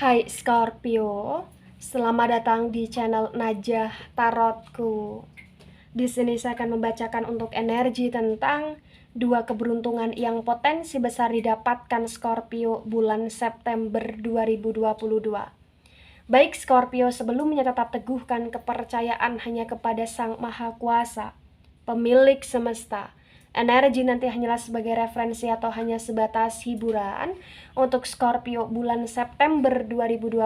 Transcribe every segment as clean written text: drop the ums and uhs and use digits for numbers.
Hai Scorpio, selamat datang di channel Najah Tarotku. Di sini saya akan membacakan untuk energi tentang dua keberuntungan yang potensi besar didapatkan Scorpio bulan September 2022. Baik Scorpio, sebelumnya tetap teguhkan kepercayaan hanya kepada Sang Maha Kuasa, pemilik semesta. Energi nanti hanyalah sebagai referensi atau hanya sebatas hiburan untuk Scorpio bulan September 2022,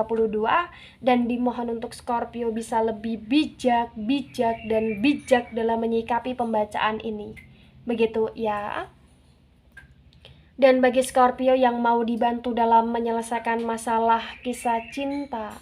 dan dimohon untuk Scorpio bisa lebih bijak dalam menyikapi pembacaan ini. Begitu ya. Dan bagi Scorpio yang mau dibantu dalam menyelesaikan masalah kisah cinta,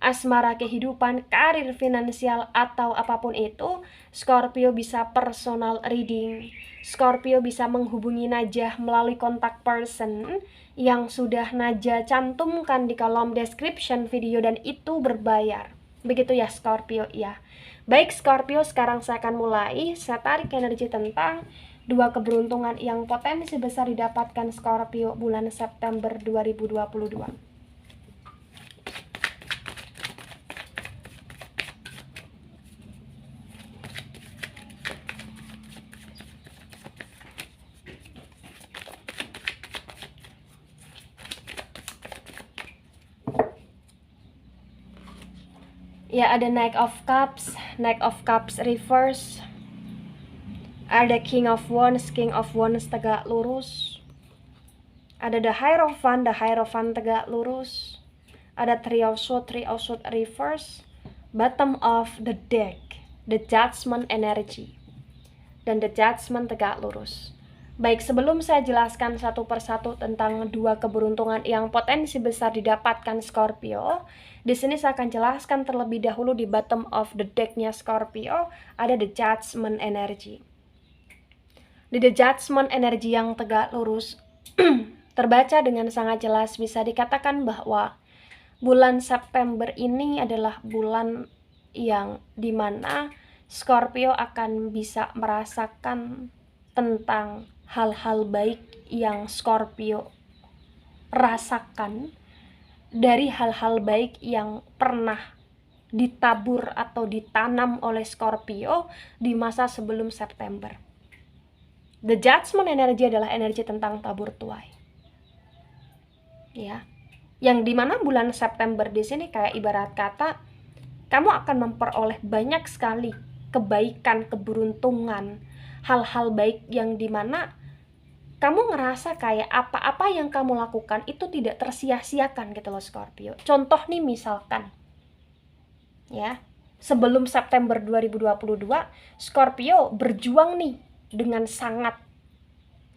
asmara, kehidupan, karir, finansial, atau apapun itu, Scorpio bisa personal reading. Scorpio bisa menghubungi Najah melalui kontak person yang sudah Najah cantumkan di kolom description video, dan itu berbayar. Begitu ya Scorpio ya. Baik Scorpio, sekarang saya akan mulai. Saya tarik energi tentang dua keberuntungan yang potensi besar didapatkan Scorpio bulan September 2022. Ya, ada Knight of Cups reverse, ada King of Wands tegak lurus, ada the Hierophant tegak lurus, ada Three of Swords reverse, bottom of the deck, the Judgment energy, dan the Judgment tegak lurus. Baik, sebelum saya jelaskan satu persatu tentang dua keberuntungan yang potensi besar didapatkan Scorpio, di sini saya akan jelaskan terlebih dahulu di bottom of the deck-nya Scorpio ada the Judgment energy. Di the Judgment energy yang tegak lurus terbaca dengan sangat jelas, bisa dikatakan bahwa bulan September ini adalah bulan yang dimana Scorpio akan bisa merasakan tentang hal-hal baik yang Scorpio rasakan dari hal-hal baik yang pernah ditabur atau ditanam oleh Scorpio di masa sebelum September. The Judgment energy adalah energi tentang tabur tuai. Ya. Yang dimana bulan September di sini kayak ibarat kata kamu akan memperoleh banyak sekali kebaikan, keberuntungan, hal-hal baik yang dimana kamu ngerasa kayak apa-apa yang kamu lakukan itu tidak tersia-siakan gitu loh Scorpio. Contoh nih misalkan, ya, sebelum September 2022, Scorpio berjuang nih dengan sangat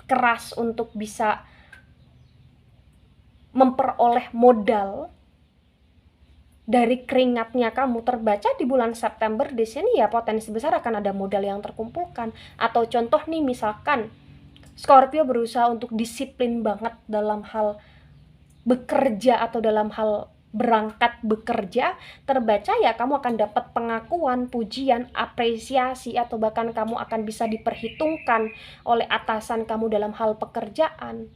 keras untuk bisa memperoleh modal dari keringatnya kamu. Terbaca di bulan September di sini ya potensi besar akan ada modal yang terkumpulkan. Atau contoh nih misalkan Scorpio berusaha untuk disiplin banget dalam hal bekerja atau dalam hal berangkat bekerja, terbaca ya kamu akan dapat pengakuan, pujian, apresiasi, atau bahkan kamu akan bisa diperhitungkan oleh atasan kamu dalam hal pekerjaan.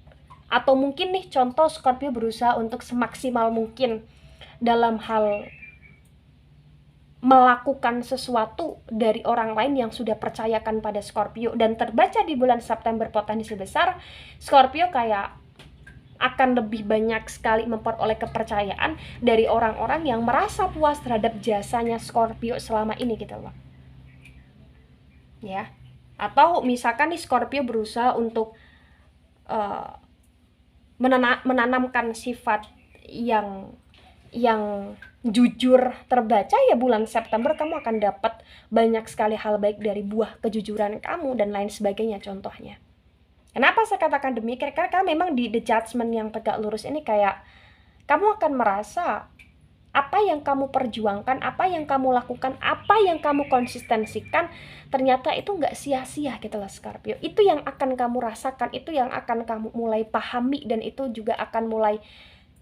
Atau mungkin nih contoh Scorpio berusaha untuk semaksimal mungkin dalam hal melakukan sesuatu dari orang lain yang sudah percayakan pada Scorpio, dan terbaca di bulan September potensi besar Scorpio kayak akan lebih banyak sekali memperoleh kepercayaan dari orang-orang yang merasa puas terhadap jasanya Scorpio selama ini gitu loh. Ya. Atau misalkan nih Scorpio berusaha untuk menanamkan sifat yang jujur, terbaca ya bulan September kamu akan dapat banyak sekali hal baik dari buah kejujuran kamu dan lain sebagainya contohnya. Kenapa saya katakan demikian? Karena memang di the Judgment yang tegak lurus ini kayak kamu akan merasa apa yang kamu perjuangkan, apa yang kamu lakukan, apa yang kamu konsistensikan ternyata itu nggak sia-sia gitu lah Scorpio. Itu yang akan kamu rasakan, itu yang akan kamu mulai pahami, dan itu juga akan mulai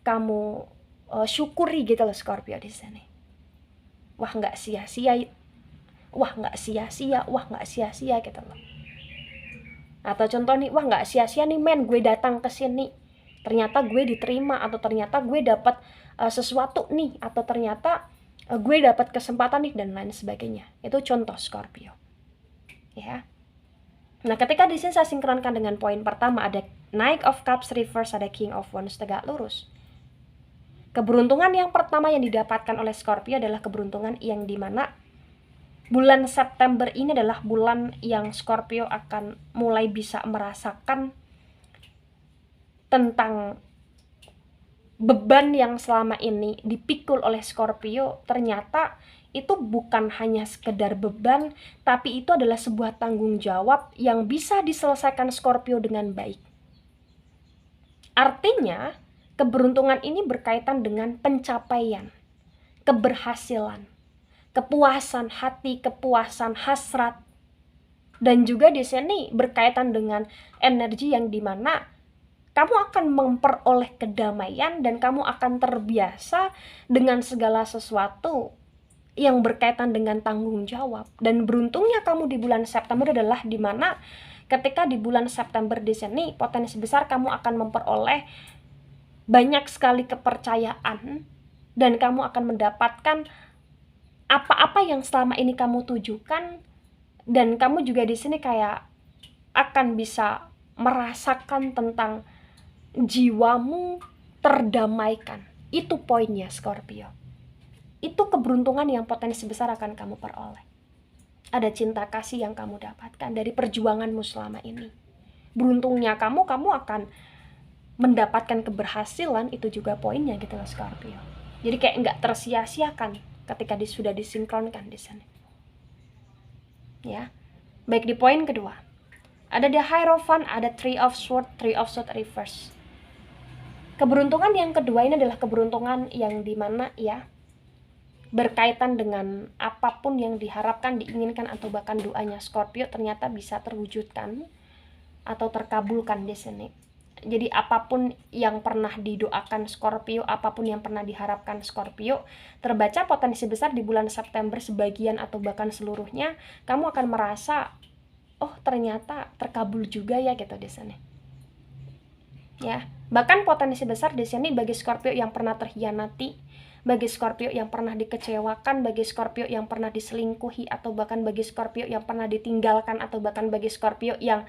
kamu syukuri gitu loh Scorpio di sini. Wah nggak sia-sia, wah nggak sia-sia gitu loh. Atau contoh nih, wah nggak sia-sia nih men gue datang ke sini ternyata gue diterima, atau ternyata gue dapat sesuatu nih, atau ternyata gue dapat kesempatan nih, dan lain sebagainya. Itu contoh Scorpio, ya. Nah, ketika di sini saya sinkronkan dengan poin pertama, ada Knight of Cups reverse, ada King of Wands tegak lurus. Keberuntungan yang pertama yang didapatkan oleh Scorpio adalah keberuntungan yang dimana bulan September ini adalah bulan yang Scorpio akan mulai bisa merasakan tentang beban yang selama ini dipikul oleh Scorpio. Ternyata itu bukan hanya sekedar beban, tapi itu adalah sebuah tanggung jawab yang bisa diselesaikan Scorpio dengan baik. Artinya, keberuntungan ini berkaitan dengan pencapaian, keberhasilan, kepuasan hati, kepuasan hasrat, dan juga di sini berkaitan dengan energi yang dimana kamu akan memperoleh kedamaian dan kamu akan terbiasa dengan segala sesuatu yang berkaitan dengan tanggung jawab. Dan beruntungnya kamu di bulan September adalah dimana ketika di bulan September di sini potensi besar kamu akan memperoleh banyak sekali kepercayaan, dan kamu akan mendapatkan apa-apa yang selama ini kamu tujukan, dan kamu juga di sini kayak akan bisa merasakan tentang jiwamu terdamaikan. Itu poinnya Scorpio. Itu keberuntungan yang potensi besar akan kamu peroleh. Ada cinta kasih yang kamu dapatkan dari perjuanganmu selama ini. Beruntungnya kamu akan mendapatkan keberhasilan, itu juga poinnya gitu loh Scorpio. Jadi kayak nggak tersia-siakan ketika sudah disinkronkan di sana. Ya. Baik, di poin kedua. Ada the Hierophant, ada Three of Swords reverse. Keberuntungan yang kedua ini adalah keberuntungan yang dimana ya berkaitan dengan apapun yang diharapkan, diinginkan, atau bahkan doanya Scorpio ternyata bisa terwujudkan atau terkabulkan di sini. Jadi apapun yang pernah didoakan Scorpio, apapun yang pernah diharapkan Scorpio, terbaca potensi besar di bulan September sebagian atau bahkan seluruhnya, kamu akan merasa, oh ternyata terkabul juga ya gitu di sini. Ya, bahkan potensi besar di sini bagi Scorpio yang pernah terhianati, bagi Scorpio yang pernah dikecewakan, bagi Scorpio yang pernah diselingkuhi, atau bahkan bagi Scorpio yang pernah ditinggalkan, atau bahkan bagi Scorpio yang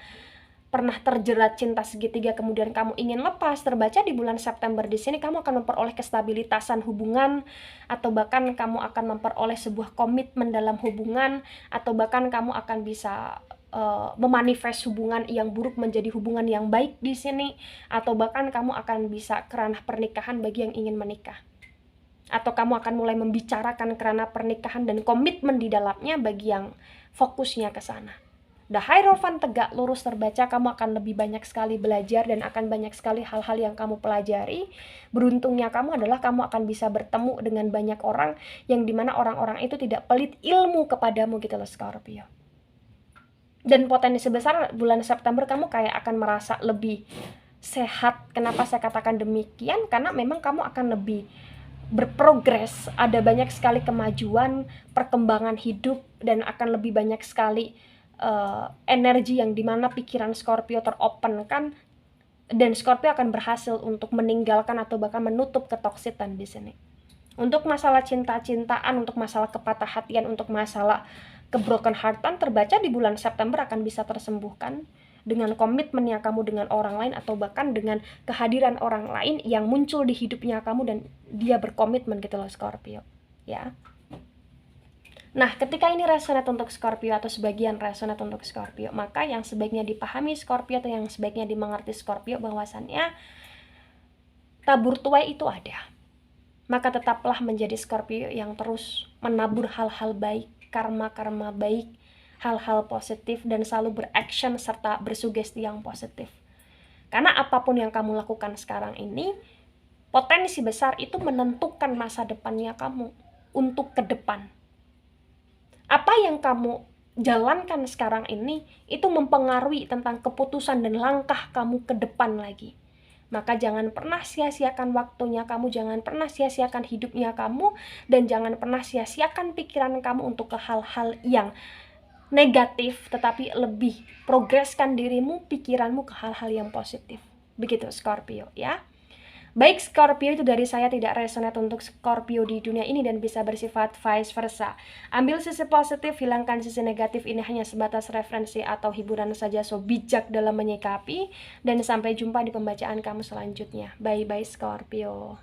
pernah terjerat cinta segitiga kemudian kamu ingin lepas, terbaca di bulan September di sini kamu akan memperoleh kestabilitasan hubungan, atau bahkan kamu akan memperoleh sebuah komitmen dalam hubungan, atau bahkan kamu akan bisa memanifest hubungan yang buruk menjadi hubungan yang baik di sini, atau bahkan kamu akan bisa ke ranah pernikahan bagi yang ingin menikah, atau kamu akan mulai membicarakan ke ranah pernikahan dan komitmen di dalamnya bagi yang fokusnya ke sana. The Hierophant tegak lurus terbaca, kamu akan lebih banyak sekali belajar dan akan banyak sekali hal-hal yang kamu pelajari. Beruntungnya kamu adalah kamu akan bisa bertemu dengan banyak orang yang dimana orang-orang itu tidak pelit ilmu kepadamu gitu loh Scorpio. Dan potensi besar bulan September kamu kayak akan merasa lebih sehat. Kenapa saya katakan demikian? Karena memang kamu akan lebih berprogres, ada banyak sekali kemajuan, perkembangan hidup, dan akan lebih banyak sekali energi yang dimana pikiran Scorpio teropenkan, dan Scorpio akan berhasil untuk meninggalkan atau bahkan menutup ketoksitan di sini. Untuk masalah cinta-cintaan, untuk masalah kepatah hatian, untuk masalah kebroken heartan, terbaca di bulan September akan bisa tersembuhkan dengan komitmennya kamu dengan orang lain, atau bahkan dengan kehadiran orang lain yang muncul di hidupnya kamu dan dia berkomitmen gitu loh Scorpio, ya. Nah, ketika ini resonate untuk Scorpio atau sebagian resonate untuk Scorpio, maka yang sebaiknya dipahami Scorpio atau yang sebaiknya dimengerti Scorpio bahwasannya tabur tuai itu ada. Maka tetaplah menjadi Scorpio yang terus menabur hal-hal baik, karma-karma baik, hal-hal positif, dan selalu beraction serta bersugesti yang positif. Karena apapun yang kamu lakukan sekarang ini, potensi besar itu menentukan masa depannya kamu untuk ke depan. Apa yang kamu jalankan sekarang ini itu mempengaruhi tentang keputusan dan langkah kamu ke depan lagi. Maka jangan pernah sia-siakan waktunya kamu, jangan pernah sia-siakan hidupnya kamu, dan jangan pernah sia-siakan pikiran kamu untuk ke hal-hal yang negatif, tetapi lebih progreskan dirimu, pikiranmu ke hal-hal yang positif. Begitu Scorpio ya. Baik Scorpio, itu dari saya tidak resonate untuk Scorpio di dunia ini dan bisa bersifat vice versa. Ambil sisi positif, hilangkan sisi negatif, ini hanya sebatas referensi atau hiburan saja, so bijak dalam menyikapi. Dan sampai jumpa di pembacaan kamu selanjutnya. Bye-bye Scorpio.